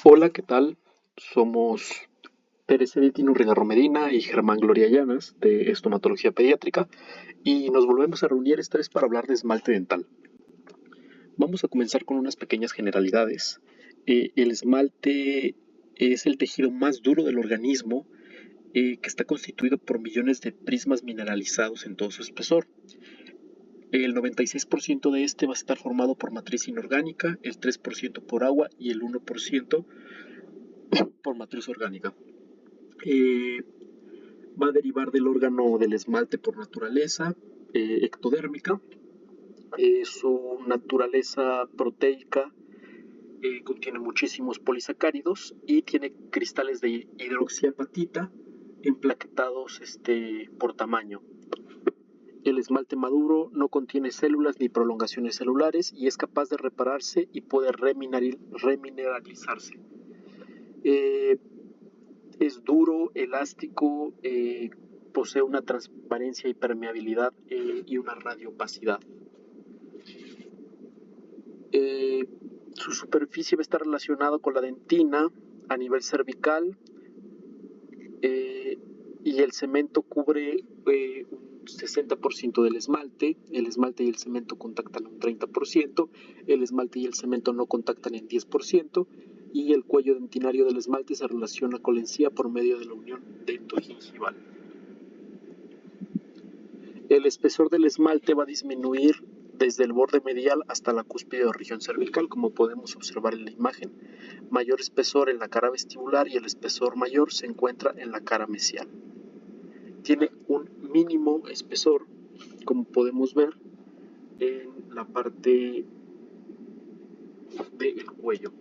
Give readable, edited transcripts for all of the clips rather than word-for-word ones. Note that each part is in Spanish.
Hola, ¿qué tal? Somos Teresa Tino Regarro Medina y Germán Gloria Llanas de Estomatología Pediátrica y nos volvemos a reunir esta vez para hablar de esmalte dental. Vamos a comenzar con unas pequeñas generalidades. El esmalte es el tejido más duro del organismo que está constituido por millones de prismas mineralizados en todo su espesor. El 96% de este va a estar formado por matriz inorgánica, el 3% por agua y el 1% por matriz orgánica. Eh, Va a derivar del órgano del esmalte por naturaleza, ectodérmica. Su naturaleza proteica contiene muchísimos polisacáridos y tiene cristales de hidroxiapatita emplaquetados por tamaño. El esmalte maduro no contiene células ni prolongaciones celulares y es capaz de repararse y puede remineralizarse. Es duro, elástico, posee una transparencia y permeabilidad y una radioopacidad. Su superficie va a estar relacionada con la dentina a nivel cervical y el cemento cubre un 60% del esmalte. El esmalte y el cemento contactan un 30%, el esmalte y el cemento no contactan en 10%, y el cuello dentinario del esmalte se relaciona con la encía por medio de la unión dentogingival. El espesor del esmalte va a disminuir desde el borde medial hasta la cúspide o región cervical, como podemos observar en la imagen. Mayor espesor en la cara vestibular y el espesor mayor se encuentra en la cara mesial. Tiene un mínimo espesor, como podemos ver, en la parte del cuello.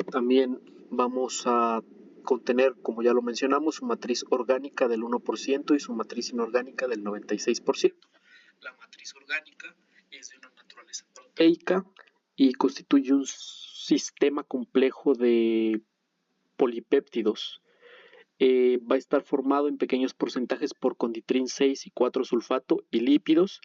También vamos a contener, como ya lo mencionamos, su matriz orgánica del 1% y su matriz inorgánica del 96%. La matriz orgánica es de una naturaleza proteica y constituye un sistema complejo de polipéptidos. Va a estar formado en pequeños porcentajes por conditrin 6 y 4 sulfato y lípidos.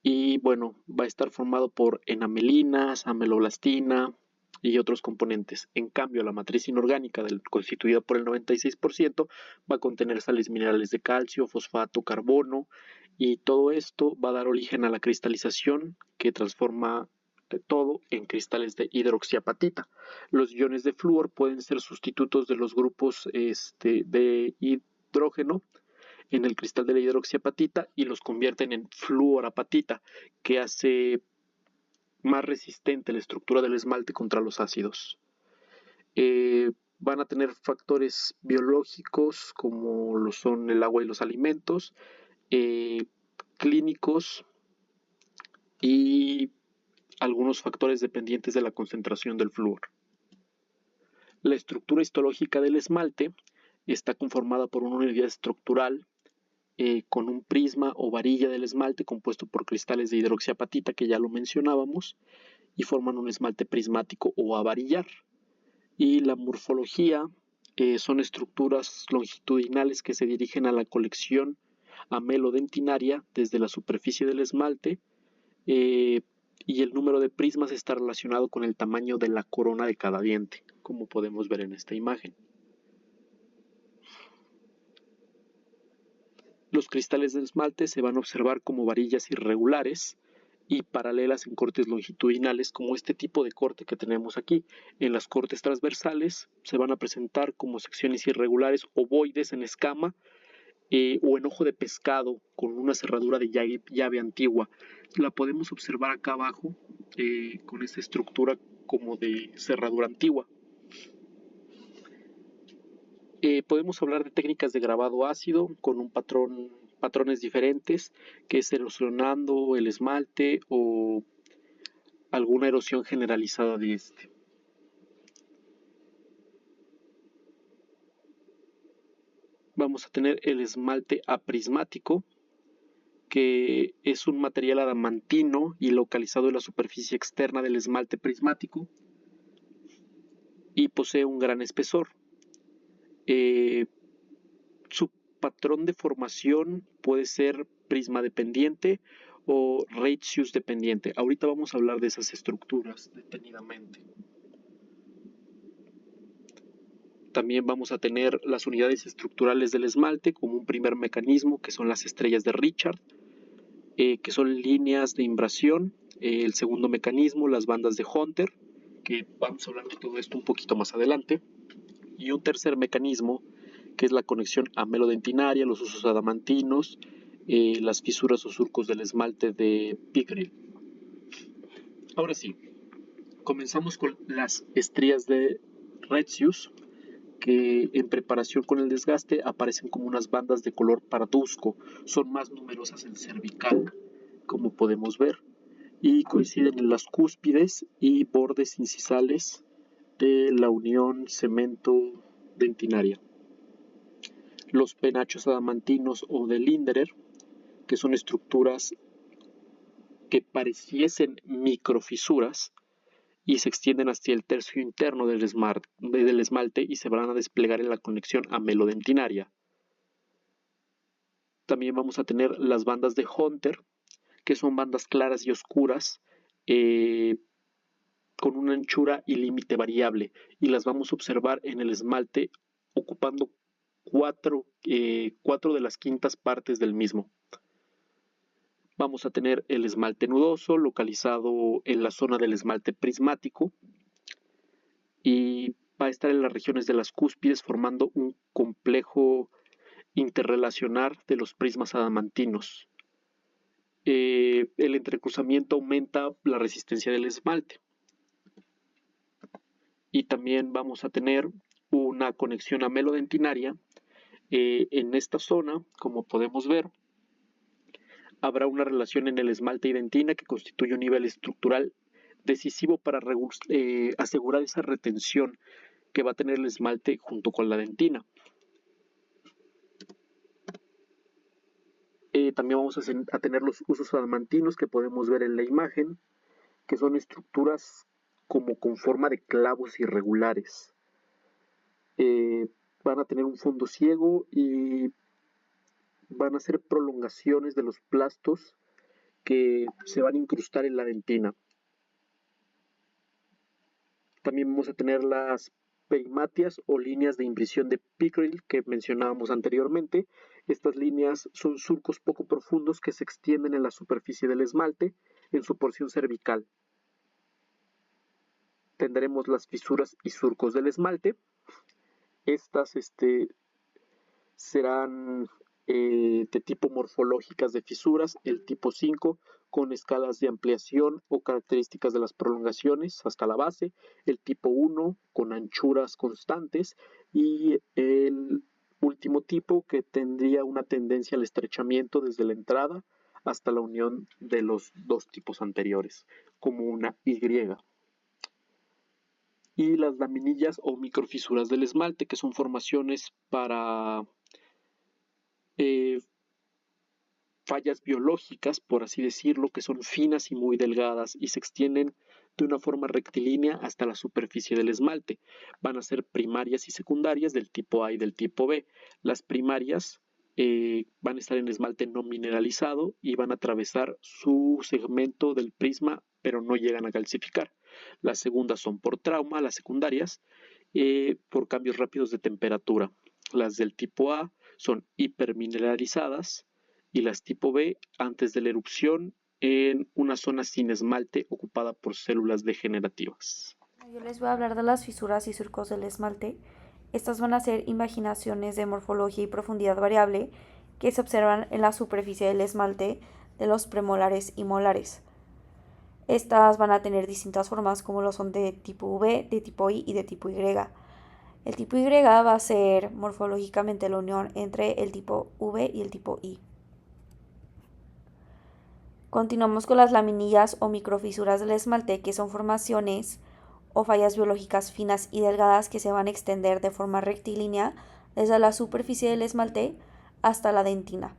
Y bueno, va a estar formado por enamelinas, ameloblastina y otros componentes. En cambio, la matriz inorgánica, constituida por el 96%, va a contener sales minerales de calcio, fosfato, carbono, y todo esto va a dar origen a la cristalización que transforma todo en cristales de hidroxiapatita. Los iones de flúor pueden ser sustitutos de los grupos de hidrógeno en el cristal de la hidroxiapatita y los convierten en fluorapatita, que hace más resistente la estructura del esmalte contra los ácidos. Van a tener factores biológicos como lo son el agua y los alimentos, clínicos y algunos factores dependientes de la concentración del flúor. La estructura histológica del esmalte está conformada por una unidad estructural con un prisma o varilla del esmalte compuesto por cristales de hidroxiapatita, que ya lo mencionábamos, y forman un esmalte prismático o avarillar. Y la morfología son estructuras longitudinales que se dirigen a la colección amelodentinaria desde la superficie del esmalte, y el número de prismas está relacionado con el tamaño de la corona de cada diente, como podemos ver en esta imagen. Los cristales de esmalte se van a observar como varillas irregulares y paralelas en cortes longitudinales, como este tipo de corte que tenemos aquí. En las cortes transversales se van a presentar como secciones irregulares ovoides en escama o en ojo de pescado con una cerradura de llave antigua. La podemos observar acá abajo con esta estructura como de cerradura antigua. Podemos hablar de técnicas de grabado ácido con patrones diferentes, que es erosionando el esmalte o alguna erosión generalizada de este. Vamos a tener el esmalte aprismático, que es un material adamantino y localizado en la superficie externa del esmalte prismático y posee un gran espesor. Su patrón de formación puede ser prisma dependiente o Ratius dependiente. Ahorita vamos a hablar de esas estructuras detenidamente. También vamos a tener las unidades estructurales del esmalte como un primer mecanismo, que son las estrellas de Richard, que son líneas de imbrasión. El segundo mecanismo, las bandas de Hunter, que vamos a hablar de todo esto un poquito más adelante. Y un tercer mecanismo, que es la conexión amelodentinaria, los usos adamantinos, las fisuras o surcos del esmalte de Pickrell. Ahora sí, comenzamos con las estrías de Retzius, que en preparación con el desgaste aparecen como unas bandas de color parduzco. Son más numerosas en cervical, como podemos ver, y coinciden en las cúspides y bordes incisales de la unión cemento-dentinaria. Los penachos adamantinos o de Linderer, que son estructuras que pareciesen microfisuras y se extienden hacia el tercio interno del esmalte y se van a desplegar en la conexión amelodentinaria. También vamos a tener las bandas de Hunter, que son bandas claras y oscuras con una anchura y límite variable, y las vamos a observar en el esmalte ocupando 4 de las quintas partes del mismo. Vamos a tener el esmalte nudoso localizado en la zona del esmalte prismático y va a estar en las regiones de las cúspides formando un complejo interrelacionar de los prismas adamantinos. El entrecruzamiento aumenta la resistencia del esmalte. Y también vamos a tener una conexión amelodentinaria. En esta zona, como podemos ver, habrá una relación en el esmalte y dentina que constituye un nivel estructural decisivo para asegurar esa retención que va a tener el esmalte junto con la dentina. También vamos a tener los usos adamantinos que podemos ver en la imagen, que son estructuras como con forma de clavos irregulares. Van a tener un fondo ciego y van a ser prolongaciones de los plastos que se van a incrustar en la dentina. También vamos a tener las perimatias o líneas de impresión de Pickrell que mencionábamos anteriormente. Estas líneas son surcos poco profundos que se extienden en la superficie del esmalte en su porción cervical. Tendremos las fisuras y surcos del esmalte. Estas serán de tipo morfológicas de fisuras, el tipo 5 con escalas de ampliación o características de las prolongaciones hasta la base, el tipo 1 con anchuras constantes y el último tipo que tendría una tendencia al estrechamiento desde la entrada hasta la unión de los dos tipos anteriores, como una Y. Y las laminillas o microfisuras del esmalte, que son formaciones para fallas biológicas, por así decirlo, que son finas y muy delgadas y se extienden de una forma rectilínea hasta la superficie del esmalte. Van a ser primarias y secundarias del tipo A y del tipo B. Las primarias van a estar en esmalte no mineralizado y van a atravesar su segmento del prisma, pero no llegan a calcificar. Las segundas son por trauma, las secundarias, por cambios rápidos de temperatura. Las del tipo A son hipermineralizadas y las tipo B antes de la erupción en una zona sin esmalte ocupada por células degenerativas. Yo les voy a hablar de las fisuras y surcos del esmalte. Estas van a ser imaginaciones de morfología y profundidad variable que se observan en la superficie del esmalte de los premolares y molares. Estas van a tener distintas formas como lo son de tipo V, de tipo I y de tipo Y. El tipo Y va a ser morfológicamente la unión entre el tipo V y el tipo I. Continuamos con las laminillas o microfisuras del esmalte, que son formaciones o fallas biológicas finas y delgadas que se van a extender de forma rectilínea desde la superficie del esmalte hasta la dentina.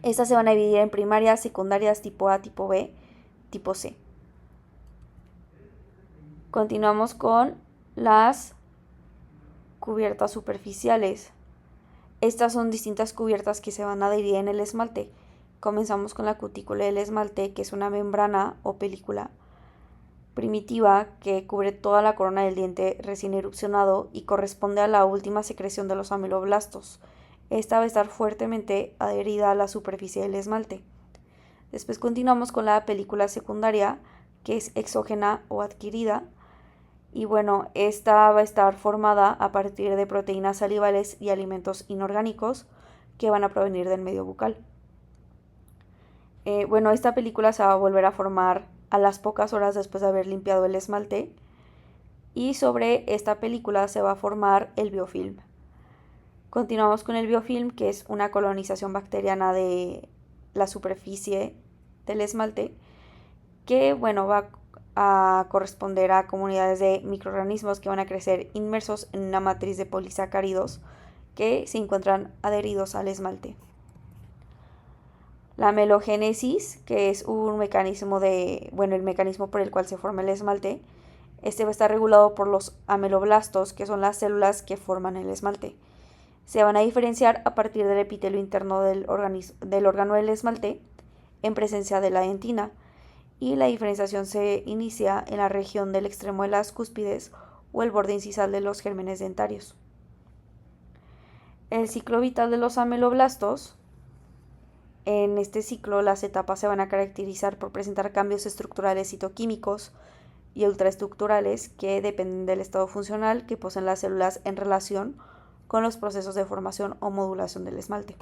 Estas se van a dividir en primarias, secundarias, tipo A, tipo B, tipo C. Continuamos con las cubiertas superficiales. Estas son distintas cubiertas que se van a dividir en el esmalte. Comenzamos con la cutícula del esmalte, que es una membrana o película primitiva que cubre toda la corona del diente recién erupcionado y corresponde a la última secreción de los ameloblastos. Esta va a estar fuertemente adherida a la superficie del esmalte. Después continuamos con la película secundaria, que es exógena o adquirida. Y bueno, esta va a estar formada a partir de proteínas salivales y alimentos inorgánicos que van a provenir del medio bucal. Esta película se va a volver a formar a las pocas horas después de haber limpiado el esmalte. Y sobre esta película se va a formar el biofilm. Continuamos con el biofilm, que es una colonización bacteriana de la superficie del esmalte, que va a corresponder a comunidades de microorganismos que van a crecer inmersos en una matriz de polisacáridos que se encuentran adheridos al esmalte. La melogénesis, que es un mecanismo el mecanismo por el cual se forma el esmalte, este va a estar regulado por los ameloblastos, que son las células que forman el esmalte. Se van a diferenciar a partir del epitelio interno del órgano del esmalte en presencia de la dentina, y la diferenciación se inicia en la región del extremo de las cúspides o el borde incisal de los gérmenes dentarios. El ciclo vital de los ameloblastos. En este ciclo las etapas se van a caracterizar por presentar cambios estructurales citoquímicos y ultraestructurales que dependen del estado funcional que poseen las células en relación con los procesos de formación o modulación del esmalte.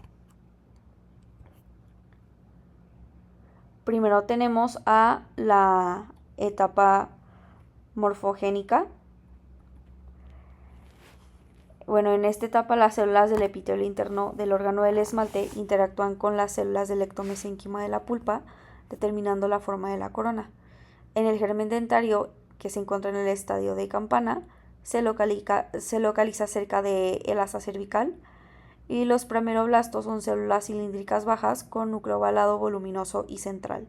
Primero tenemos a la etapa morfogénica. En esta etapa las células del epitelio interno del órgano del esmalte interactúan con las células del ectomesénquima de la pulpa, determinando la forma de la corona. En el germen dentario, que se encuentra en el estadio de campana, se localiza cerca del asa cervical, y los preameloblastos son células cilíndricas bajas con núcleo ovalado, voluminoso y central.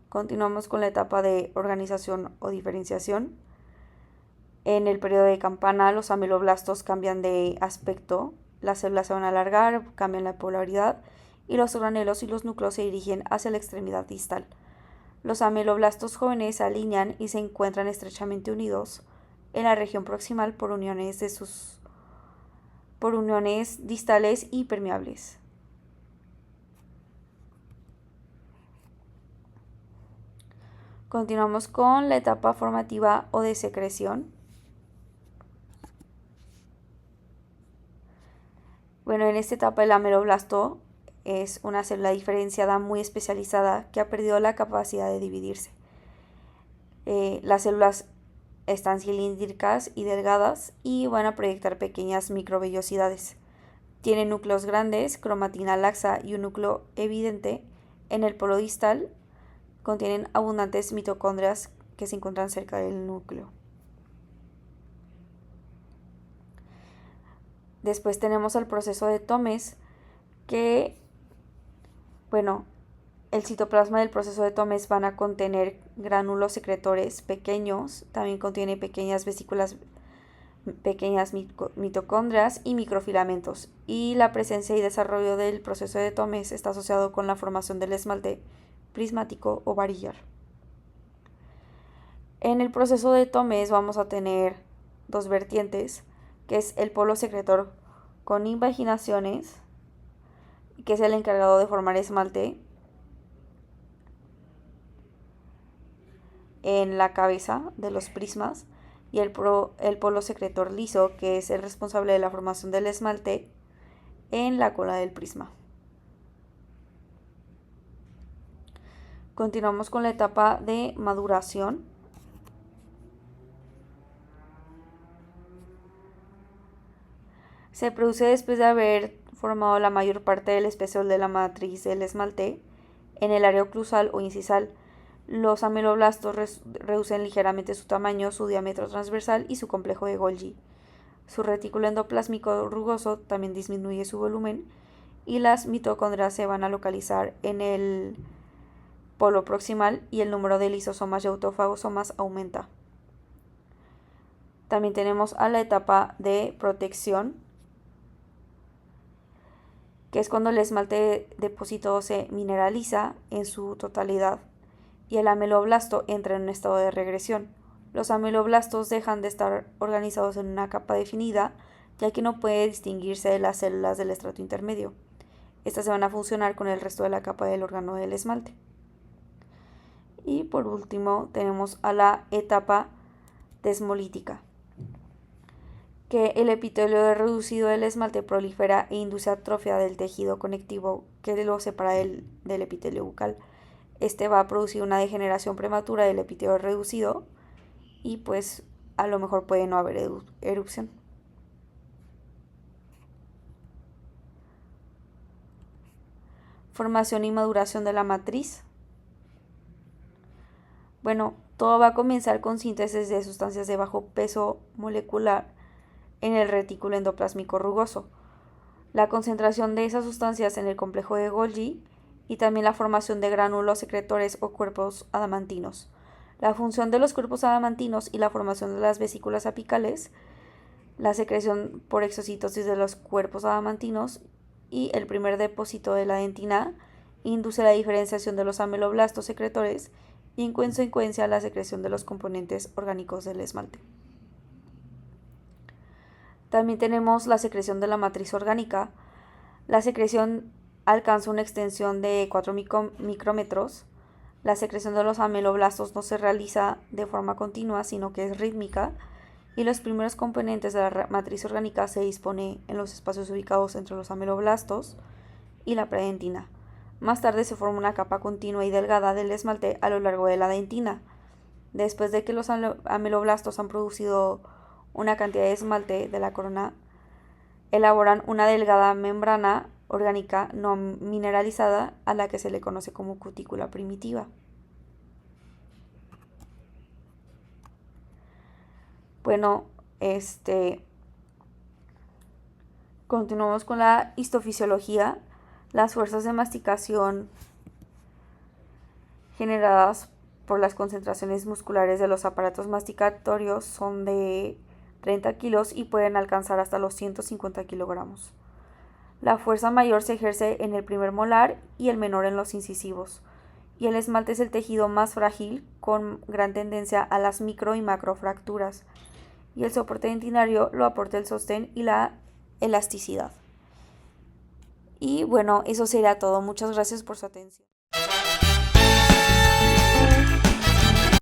Continuamos con la etapa de organización o diferenciación. En el periodo de campana, los ameloblastos cambian de aspecto, las células se van a alargar, cambian la polaridad, y los organelos y los núcleos se dirigen hacia la extremidad distal. Los ameloblastos jóvenes se alinean y se encuentran estrechamente unidos en la región proximal por uniones distales y permeables. Continuamos con la etapa formativa o de secreción. En esta etapa el ameloblasto es una célula diferenciada muy especializada que ha perdido la capacidad de dividirse. Las células están cilíndricas y delgadas y van a proyectar pequeñas microvellosidades. Tienen núcleos grandes, cromatina laxa y un núcleo evidente en el polo distal. Contienen abundantes mitocondrias que se encuentran cerca del núcleo. Después tenemos el proceso de Tomes, que, el citoplasma del proceso de Tomes van a contener gránulos secretores pequeños, también contiene pequeñas vesículas, pequeñas mitocondrias y microfilamentos, y la presencia y desarrollo del proceso de Tomes está asociado con la formación del esmalte prismático o varillar. En el proceso de Tomes vamos a tener dos vertientes, que es el polo secretor con invaginaciones, que es el encargado de formar esmalte en la cabeza de los prismas, y el polo secretor liso, que es el responsable de la formación del esmalte en la cola del prisma. Continuamos con la etapa de maduración. Se produce después de haber formado la mayor parte del espesor de la matriz del esmalte en el área oclusal o incisal. Los ameloblastos reducen ligeramente su tamaño, su diámetro transversal y su complejo de Golgi. Su retículo endoplásmico rugoso también disminuye su volumen, y las mitocondrias se van a localizar en el polo proximal y el número de lisosomas y autofagosomas aumenta. También tenemos a la etapa de protección, que es cuando el esmalte depositado se mineraliza en su totalidad y el ameloblasto entra en un estado de regresión. Los ameloblastos dejan de estar organizados en una capa definida, ya que no puede distinguirse de las células del estrato intermedio. Estas se van a fusionar con el resto de la capa del órgano del esmalte. Y por último tenemos a la etapa desmolítica, que el epitelio reducido del esmalte prolifera e induce atrofia del tejido conectivo que lo separa del epitelio bucal. Este va a producir una degeneración prematura del epitelio reducido y pues a lo mejor puede no haber erupción. Formación y maduración de la matriz. Bueno, todo va a comenzar con síntesis de sustancias de bajo peso molecular en el retículo endoplásmico rugoso, la concentración de esas sustancias en el complejo de Golgi y también la formación de gránulos secretores o cuerpos adamantinos. La función de los cuerpos adamantinos y la formación de las vesículas apicales, la secreción por exocitosis de los cuerpos adamantinos y el primer depósito de la dentina induce la diferenciación de los ameloblastos secretores y en consecuencia la secreción de los componentes orgánicos del esmalte. También tenemos la secreción de la matriz orgánica. La secreción alcanza una extensión de 4 micrómetros. La secreción de los ameloblastos no se realiza de forma continua, sino que es rítmica, y los primeros componentes de la matriz orgánica se dispone en los espacios ubicados entre los ameloblastos y la predentina. Más tarde se forma una capa continua y delgada del esmalte a lo largo de la dentina. Después de que los ameloblastos han producido una cantidad de esmalte de la corona, elaboran una delgada membrana orgánica no mineralizada a la que se le conoce como cutícula primitiva. Bueno, continuamos con la histofisiología. Las fuerzas de masticación generadas por las concentraciones musculares de los aparatos masticatorios son de 30 kilos y pueden alcanzar hasta los 150 kilogramos. La fuerza mayor se ejerce en el primer molar y el menor en los incisivos. Y el esmalte es el tejido más frágil, con gran tendencia a las micro y macrofracturas. Y el soporte dentinario lo aporta el sostén y la elasticidad. Y bueno, eso sería todo. Muchas gracias por su atención.